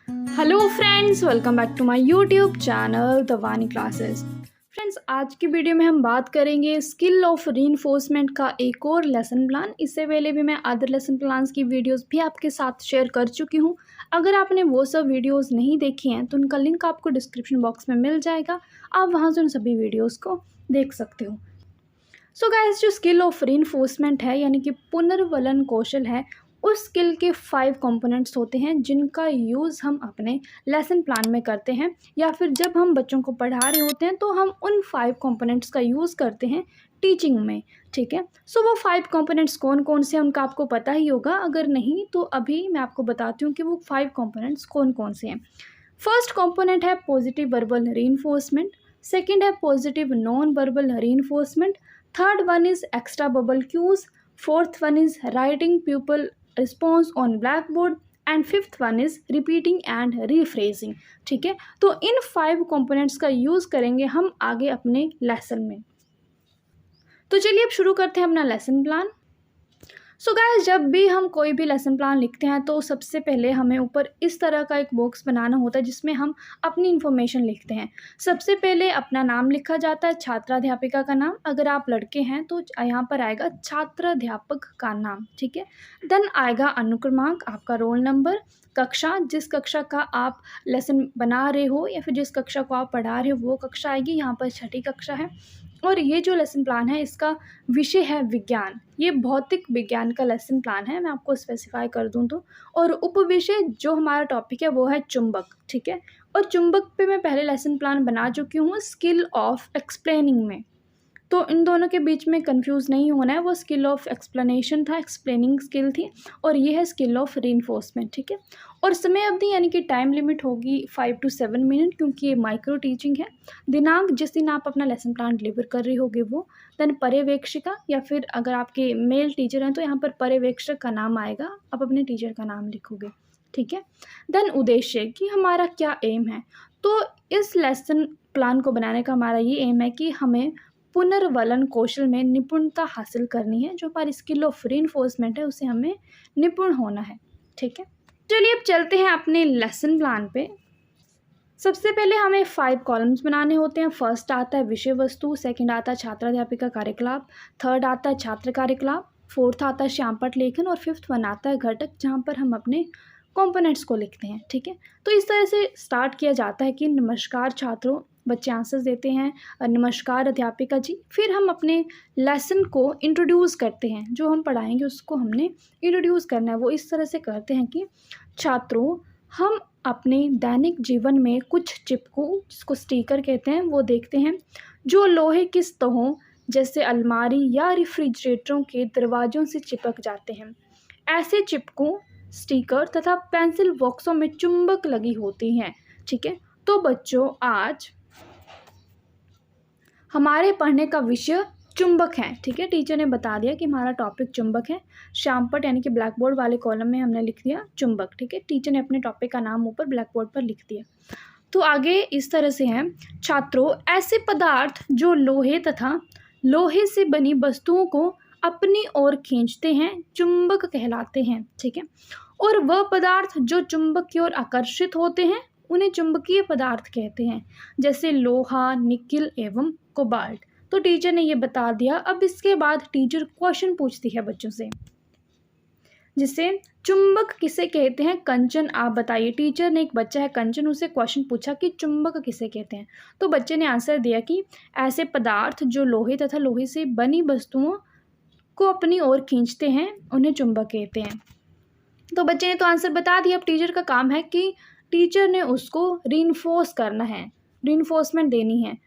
Hello friends, welcome back to my YouTube channel the Vani classes. Friends, आज की video में हम बात करेंगे स्किल ऑफ रीइंफोर्समेंट का एक और लेसन प्लान। इससे पहले भी मैं अदर लेसन प्लान्स की वीडियोस भी आपके साथ शेयर कर चुकी हूँ। अगर आपने वो सब वीडियोस नहीं देखी हैं तो उनका लिंक आपको डिस्क्रिप्शन बॉक्स में मिल जाएगा, आप वहाँ से उन सभी वीडियोज़ को देख सकते हो। सो गाइस, जो स्किल ऑफ रीइंफोर्समेंट है यानी कि पुनर्वलन कौशल है, उस स्किल के 5 कंपोनेंट्स होते हैं जिनका यूज़ हम अपने लेसन प्लान में करते हैं, या फिर जब हम बच्चों को पढ़ा रहे होते हैं तो हम उन 5 कंपोनेंट्स का यूज़ करते हैं टीचिंग में। ठीक है, सो वो 5 कंपोनेंट्स कौन कौन से हैं उनका आपको पता ही होगा। अगर नहीं तो अभी मैं आपको बताती हूँ कि वो 5 कंपोनेंट्स कौन कौन से हैं। फर्स्ट कंपोनेंट है पॉजिटिव वर्बल रीइंफोर्समेंट, सेकेंड है positive non verbal reinforcement, third one is acceptable cues, fourth one is writing people response on black board, and fifth one is repeating and rephrasing. ठीक है, तो इन 5 components का use करेंगे हम आगे अपने lesson में। तो चलिए अब शुरू करते हैं अपना लेसन प्लान। सो गाइस, जब भी हम कोई भी लेसन प्लान लिखते हैं तो सबसे पहले हमें ऊपर इस तरह का एक बॉक्स बनाना होता है जिसमें हम अपनी इन्फॉर्मेशन लिखते हैं। सबसे पहले अपना नाम लिखा जाता है, छात्राध्यापिका का नाम। अगर आप लड़के हैं तो यहाँ पर आएगा छात्राध्यापक का नाम। ठीक है, देन आएगा अनुक्रमांक, आपका रोल नंबर, कक्षा, जिस कक्षा का आप लेसन बना रहे हो या फिर जिस कक्षा को आप पढ़ा रहे हो वो कक्षा आएगी। यहाँ पर 6ठी कक्षा है। और ये जो लेसन प्लान है इसका विषय है विज्ञान, ये भौतिक विज्ञान का लेसन प्लान है, मैं आपको स्पेसिफाई कर दूं तो। और उपविषय जो हमारा टॉपिक है वो है चुंबक। ठीक है, और चुंबक पे मैं पहले लेसन प्लान बना चुकी हूँ स्किल ऑफ एक्सप्लेनिंग में, तो इन दोनों के बीच में कंफ्यूज नहीं होना है। वो स्किल ऑफ एक्सप्लेनेशन था, एक्सप्लेनिंग स्किल थी, और ये है स्किल ऑफ रीइंफोर्समेंट। ठीक है, और समय अवधि यानी कि टाइम लिमिट होगी 5 to 7 मिनट, क्योंकि ये माइक्रो टीचिंग है। दिनांक जिस दिन आप अपना लेसन प्लान डिलीवर कर रहे होगे वो। देन पर्यवेक्षिका, या फिर अगर आपके मेल टीचर हैं तो यहाँ पर पर्यवेक्षक का नाम आएगा, आप अपने टीचर का नाम लिखोगे। ठीक है, देन उद्देश्य कि हमारा क्या एम है। तो इस लेसन प्लान को बनाने का हमारा ये एम है कि हमें पुनर्वलन कौशल में निपुणता हासिल करनी है। जो हमारी स्किल ऑफ रीइंफोर्समेंट है उसे हमें निपुण होना है। ठीक है, चलिए अब चलते हैं अपने लेसन प्लान पे। सबसे पहले हमें 5 कॉलम्स बनाने होते हैं। फर्स्ट आता है विषय वस्तु, सेकंड आता है छात्राध्यापिका कार्यकलाप, थर्ड आता है छात्र कार्यकलाप, फोर्थ आता है श्यामपट्ट लेखन, और फिफ्थ वन आता है घटक, जहाँ पर हम अपने कंपोनेंट्स को लिखते हैं। ठीक है, तो इस तरह से स्टार्ट किया जाता है कि नमस्कार छात्रों, बच्चे आंसर्स देते हैं, नमस्कार अध्यापिका जी। फिर हम अपने लेसन को इंट्रोड्यूस करते हैं, जो हम पढ़ाएंगे उसको हमने इंट्रोड्यूस करना है। वो इस तरह से करते हैं कि छात्रों, हम अपने दैनिक जीवन में कुछ चिपकू, जिसको स्टिकर कहते हैं, वो देखते हैं जो लोहे की सतहों जैसे अलमारी या रेफ्रिजरेटरों के दरवाज़ों से चिपक जाते हैं। ऐसे चिपकू, स्टिकर तथा पेंसिल बॉक्सों में चुंबक लगी होती हैं। ठीक है, तो बच्चों आज हमारे पढ़ने का विषय चुंबक है। ठीक है, टीचर ने बता दिया कि हमारा टॉपिक चुंबक है। श्यामपट्ट यानी कि ब्लैक बोर्ड वाले कॉलम में हमने लिख दिया चुंबक। ठीक है, टीचर ने अपने टॉपिक का नाम ऊपर ब्लैक बोर्ड पर लिख दिया। तो आगे इस तरह से है, छात्रों, ऐसे पदार्थ जो लोहे तथा लोहे से बनी वस्तुओं को अपनी ओर खींचते हैं चुंबक कहलाते हैं। ठीक है, और वह पदार्थ जो चुंबक की ओर आकर्षित होते हैं उन्हें चुंबकीय पदार्थ कहते हैं, जैसे लोहा, निकिल एवं कोबाल्ट। तो टीचर ने ये बता दिया। अब इसके बाद टीचर क्वेश्चन पूछती है बच्चों से, जिसे चुंबक किसे कहते हैं, कंचन आप बताइए। टीचर ने, एक बच्चा है कंचन, उसे क्वेश्चन पूछा कि चुंबक किसे कहते हैं। तो बच्चे ने आंसर दिया कि ऐसे पदार्थ जो लोहे तथा लोहे से बनी वस्तुओं को अपनी ओर खींचते हैं उन्हें चुंबक कहते हैं। तो बच्चे ने तो आंसर बता दिया। अब टीचर का काम है कि टीचर ने उसको रीइंफोर्स करना है, रीइंफोर्समेंट देनी है।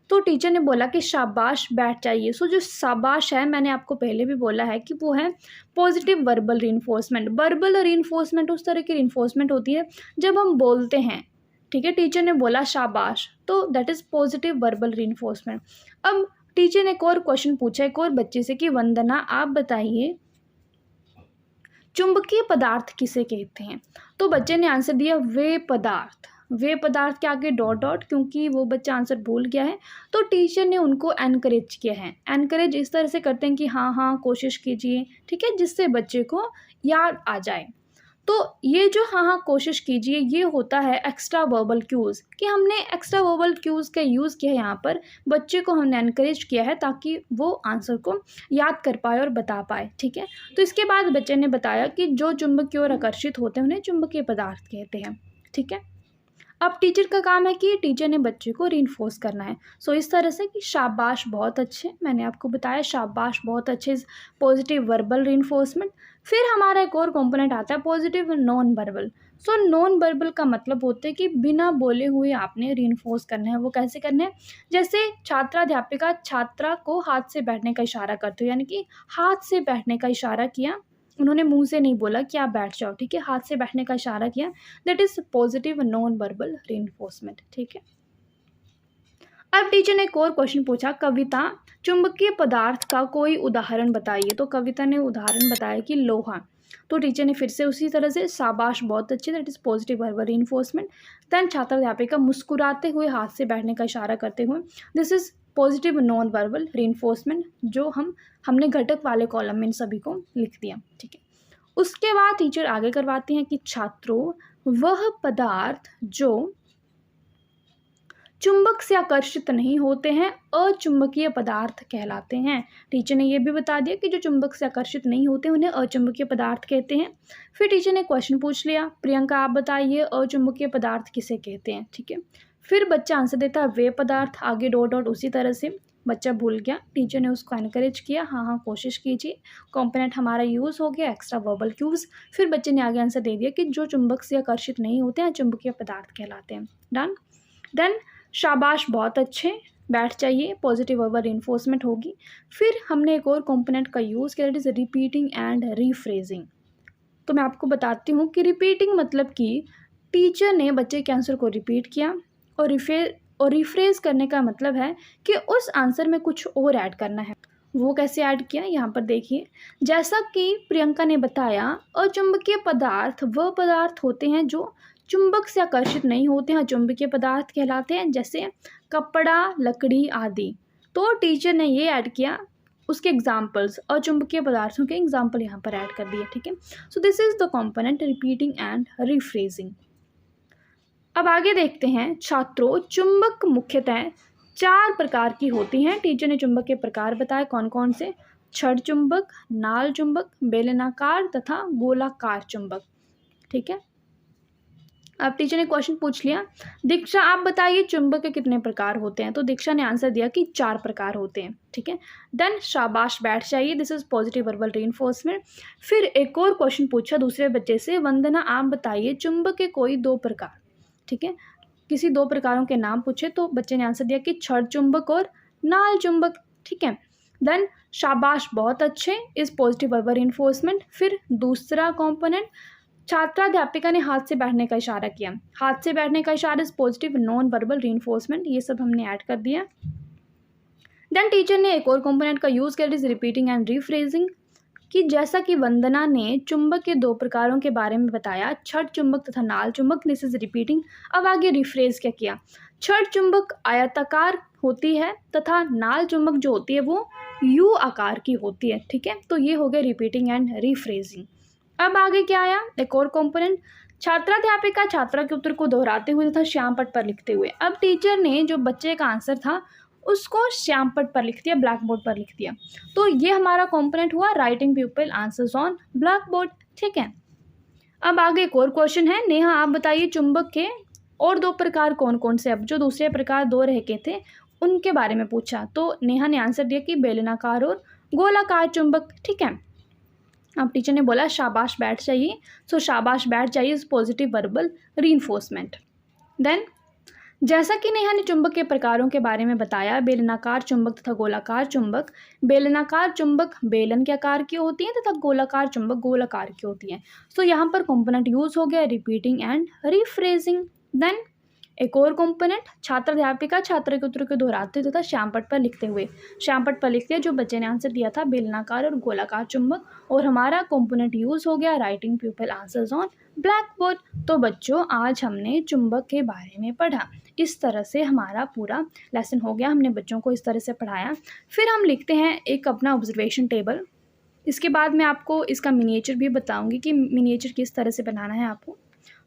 तो टीचर ने बोला कि शाबाश, बैठ जाइए। सो जो शाबाश है, मैंने आपको पहले भी बोला है कि वो है positive verbal reinforcement. Verbal reinforcement उस तरह की रीइंफोर्समेंट होती है जब हम बोलते हैं। ठीक है, टीचर ने बोला शाबाश, तो that is positive verbal reinforcement. अब टीचर ने एक और क्वेश्चन पूछा एक और बच्चे से कि वंदना आप बताइए चुंबकीय पदार्थ किसे कहते हैं। तो बच्चे ने आंसर दिया वे पदार्थ। वे पदार्थ के आगे डॉट डॉट, क्योंकि वो बच्चा आंसर भूल गया है तो टीचर ने उनको एनकरेज किया है। एनकरेज इस तरह से करते हैं कि हाँ हाँ कोशिश कीजिए। ठीक है, जिससे बच्चे को याद आ जाए। तो ये जो हाँ हाँ कोशिश कीजिए, ये होता है एक्स्ट्रा वर्बल क्यूज़, कि हमने एक्स्ट्रा वर्बल क्यूज़ का यूज़ किया है यहाँ पर, बच्चे को हमने एनकरेज किया है ताकि वो आंसर को याद कर पाए और बता पाए। ठीक है, तो इसके बाद बच्चे ने बताया कि जो चुंबक की ओर आकर्षित होते हैं उन्हें चुंबकीय पदार्थ कहते हैं। ठीक है, अब टीचर का काम है कि टीचर ने बच्चे को रीइंफोर्स करना है। सो इस तरह से कि शाबाश बहुत अच्छे, मैंने आपको बताया शाबाश बहुत अच्छे, पॉजिटिव वर्बल रीइंफोर्समेंट। फिर हमारा एक और कंपोनेंट आता है positive non verbal. So non verbal का मतलब होता है कि बिना बोले हुए आपने रीइंफोर्स करना है। वो कैसे करना है, जैसे छात्राध्यापिका छात्रा को हाथ से बैठने का इशारा करते हो, यानी कि हाथ से बैठने का इशारा किया, उन्होंने मुंह से नहीं बोला कि आप बैठ जाओ। ठीक है, हाथ से बैठने का इशारा किया, that is positive non verbal reinforcement. ठीक है, अब टीचर ने एक और क्वेश्चन पूछा, कविता चुंबकीय पदार्थ का कोई उदाहरण बताइए। तो कविता ने उदाहरण बताया कि लोहा। तो टीचर ने फिर से उसी तरह से शाबाश बहुत अच्छे, that is positive verbal reinforcement. Then छात्राध्यापिका मुस्कुराते हुए हाथ से बैठने का इशारा करते हुए, this is positive non verbal reinforcement, जो हमने घटक वाले कॉलम में इन सभी को लिख दिया। ठीक है, उसके बाद टीचर आगे करवाती हैं कि छात्रों वह पदार्थ जो चुंबक से आकर्षित नहीं होते हैं अचुंबकीय पदार्थ कहलाते हैं। टीचर ने यह भी बता दिया कि जो चुंबक से आकर्षित नहीं होते उन्हें अचुंबकीय पदार्थ कहते हैं। फिर टीचर ने क्वेश्चन पूछ लिया, प्रियंका आप बताइए अचुंबकीय पदार्थ किसे कहते हैं। ठीक है, फिर बच्चा आंसर देता है वे पदार्थ, आगे डॉट डॉट उसी तरह से। बच्चा भूल गया, टीचर ने उसको एनकरेज किया, हाँ हाँ कोशिश कीजिए। कॉम्पोनेंट हमारा यूज़ हो गया एक्स्ट्रा वर्बल क्यूज। फिर बच्चे ने आगे आंसर दे दिया कि जो चुंबक से आकर्षित नहीं होते हैं चुंबकीय पदार्थ कहलाते हैं। डन। देन शाबाश बहुत अच्छे, बैठ जाइए, पॉजिटिव वर्बल रीइंफोर्समेंट होगी। फिर हमने एक और कंपोनेंट का यूज़ किया, that is repeating and rephrasing. तो मैं आपको बताती हूँ कि रिपीटिंग मतलब कि टीचर ने बच्चे के आंसर को रिपीट किया, और रिफ्रेज करने का मतलब है कि उस आंसर में कुछ और ऐड करना है। वो कैसे ऐड किया, यहाँ पर देखिए। जैसा कि प्रियंका ने बताया, अचुंबकीय पदार्थ वह पदार्थ होते हैं जो चुंबक से आकर्षित नहीं होते हैं, चुंबकीय पदार्थ कहलाते हैं, जैसे कपड़ा, लकड़ी आदि। तो टीचर ने ये ऐड किया, उसके एग्जाम्पल्स, अचुंबकीय पदार्थों के एग्जाम्पल यहाँ पर ऐड कर दिए। ठीक है, so this is the component repeating and rephrasing. अब आगे देखते हैं, छात्रों चुंबक मुख्यतः 4 प्रकार की होती हैं। टीचर ने चुंबक के प्रकार बताए, कौन कौन से, छड़ चुंबक, नाल चुंबक, बेलनाकार तथा गोलाकार चुंबक। ठीक है, अब टीचर ने क्वेश्चन पूछ लिया, दीक्षा आप बताइए चुंबक के कितने प्रकार होते हैं। तो दीक्षा ने आंसर दिया कि 4 प्रकार होते हैं। ठीक है, देन शाबाश बैठ जाइए, this is positive verbal reinforcement. फिर एक और क्वेश्चन पूछा दूसरे बच्चे से, वंदना आप बताइए चुंबक के कोई 2 प्रकार। ठीक है, किसी 2 प्रकारों के नाम पूछे, तो बच्चे ने आंसर दिया कि छड़ चुंबक और नाल चुंबक। ठीक है, देन शाबाश बहुत अच्छे इज पॉजिटिव वर्बल रीइंफोर्समेंट। फिर दूसरा कॉम्पोनेंट, छात्राध्यापिका ने हाथ से बैठने का इशारा किया, हाथ से बैठने का इशारा is positive non verbal reinforcement, ये सब हमने ऐड कर दिया। देन टीचर ने एक और कंपोनेंट का यूज़ किया, इज रिपीटिंग एंड रीफ्रेजिंग, कि जैसा कि वंदना ने चुंबक के 2 प्रकारों के बारे में बताया, छड़ चुंबक तथा नाल चुंबक, दिस इज रिपीटिंग। अब आगे रिफ्रेज क्या किया, छड़ चुंबक आयताकार होती है तथा नाल चुंबक जो होती है वो यू आकार की होती है। ठीक है, तो ये हो गया रिपीटिंग एंड रिफ्रेजिंग। अब आगे क्या आया, एक और कंपोनेंट, छात्राध्यापिका छात्रा के उत्तर को दोहराते हुए तथा श्याम पट पर लिखते हुए। अब टीचर ने जो बच्चे का आंसर था उसको श्याम पट पर लिख दिया, ब्लैक बोर्ड पर लिख दिया। तो ये हमारा कंपोनेंट हुआ writing people answers on black board. ठीक है, अब आगे एक और क्वेश्चन है, नेहा आप बताइए चुंबक के और 2 प्रकार कौन कौन से। अब जो दूसरे प्रकार 2 रह के थे उनके बारे में पूछा, तो नेहा ने आंसर दिया कि बेलनाकार और गोलाकार चुंबक। ठीक है, अब टीचर ने बोला शाबाश बैठ जाइए, सो शाबाश बैठ जाइए is positive verbal reinforcement. Then जैसा कि नेहा ने चुंबक के प्रकारों के बारे में बताया, बेलनाकार चुंबक तथा गोलाकार चुंबक, बेलनाकार चुंबक बेलन के आकार की होती है तथा गोलाकार चुंबक गोलाकार की होती है। सो यहाँ पर कंपोनेंट यूज हो गया रिपीटिंग एंड रिफ्रेजिंग। देन एक और कंपोनेंट, छात्राध्यापिका छात्र के उत्तर को दोहराते तथा श्यामपट पर लिखते हुए। श्यामपट पर लिखते जो बच्चे ने आंसर दिया था बेलनाकार और गोलाकार चुंबक, और हमारा कंपोनेंट यूज हो गया writing people answers on black board. तो बच्चों आज हमने चुंबक के बारे में पढ़ा, इस तरह से हमारा पूरा लेसन हो गया, हमने बच्चों को इस तरह से पढ़ाया। फिर हम लिखते हैं एक अपना ऑब्जर्वेशन टेबल। इसके बाद मैं आपको इसका मिनिएचर भी बताऊँगी कि मिनिएचर किस तरह से बनाना है आपको,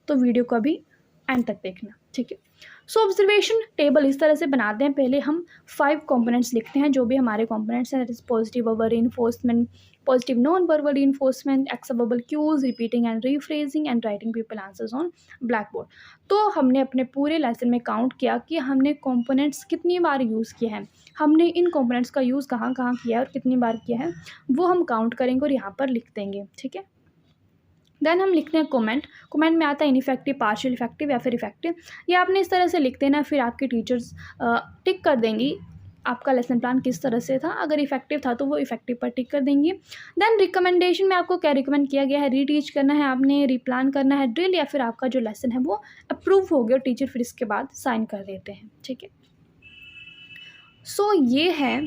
तो वीडियो को अभी एंड तक देखना, ठीक है। सो ऑब्जर्वेशन टेबल इस तरह से बनाते हैं। पहले हम 5 कंपोनेंट्स लिखते हैं, जो भी हमारे कंपोनेंट्स हैं, that is positive verbal reinforcement, positive non verbal reinforcement, acceptable cues, repeating and rephrasing and writing people answers on black board. तो हमने अपने पूरे लेसन में काउंट किया कि हमने कंपोनेंट्स कितनी बार यूज़ किए हैं, हमने इन कंपोनेंट्स का यूज़ कहाँ कहाँ किया है और कितनी बार किया है, वो हम काउंट करेंगे और यहाँ पर लिख देंगे, ठीक है। देन हम लिखते हैं कमेंट। कमेंट में आता है इनइफेक्टिव, पार्शियल इफेक्टिव या फिर इफेक्टिव। ये आपने इस तरह से लिख देना, फिर आपके टीचर्स टिक कर देंगी आपका लेसन प्लान किस तरह से था। अगर इफेक्टिव था तो वो इफेक्टिव पर टिक कर देंगी। देन रिकमेंडेशन में आपको क्या रिकमेंड किया गया है, रीटीच करना है आपने, रीप्लान करना है ड्रिल, या फिर आपका जो लेसन है वो अप्रूव हो गया और टीचर फिर इसके बाद साइन कर देते हैं, ठीक है। सो ये है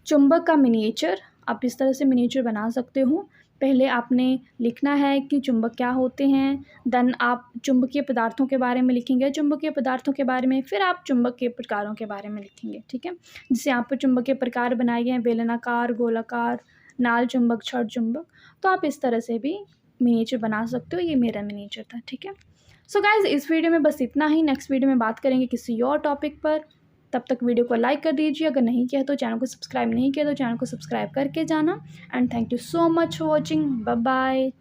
चुंबक का मिनिएचर। आप इस तरह से मिनिएचर बना सकते हो। पहले आपने लिखना है कि चुंबक क्या होते हैं, देन आप चुंबकीय पदार्थों के बारे में लिखेंगे, चुंबकीय पदार्थों के बारे में, फिर आप चुंबक के प्रकारों के बारे में लिखेंगे, ठीक है। जिससे यहाँ पर चुंबकीय प्रकार बनाए गए हैं, बेलनाकार, गोलाकार, नाल चुंबक, छड़ चुंबक। तो आप इस तरह से भी मिनिएचर बना सकते हो। ये मेरा मिनिएचर था, ठीक है। सो गाइज, इस वीडियो में बस इतना ही। नेक्स्ट वीडियो में बात करेंगे किसी और टॉपिक पर। तब तक वीडियो को लाइक कर दीजिए, अगर नहीं किया तो चैनल को सब्सक्राइब नहीं किया तो चैनल को सब्सक्राइब करके जाना। And thank you so much for watching. Bye bye.